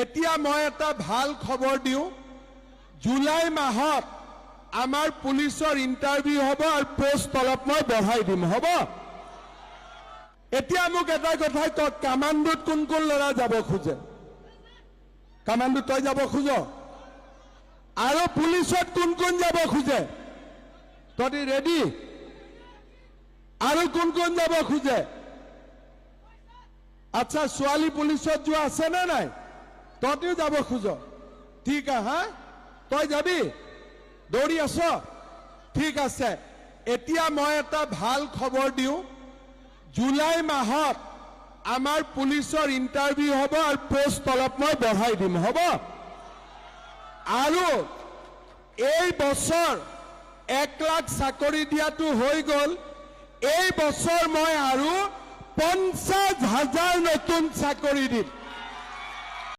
এতিয়া মই এটা ভাল খবৰ দিওঁ, জুলাই মাহত আমাৰ পুলিচৰ ইণ্টাৰভিউ হ'ব আৰু পোষ্ট অলপ মই বঢ়াই দিম, হ'ব? এতিয়া মোক এটা কথাই কওক, কামাণ্ডোত কোন কোন ল'ৰা যাব খোজে? কামাণ্ডোত তই যাব খোজ? আৰু পুলিচত কোন কোন যাব খোজে? তহঁতি ৰেডি? আৰু কোন কোন যাব খোজে? আচ্ছা, ছোৱালী পুলিচত যোৱা আছে নে নাই? তহঁতিও যাব খোজ? ঠিক হা, তই যাবি? দৌৰি আছ? ঠিক আছে। এতিয়া মই এটা ভাল খবৰ দিওঁ, জুলাই মাহত আমাৰ পুলিচৰ ইণ্টাৰভিউ হ'ব আৰু পোষ্ট অলপ মই বঢ়াই দিম, হ'ব? আৰু এই বছৰ 1 লাখ চাকৰি দিয়াটো হৈ গ'ল। এই বছৰ মই আৰু 50,000 নতুন চাকৰি দিম।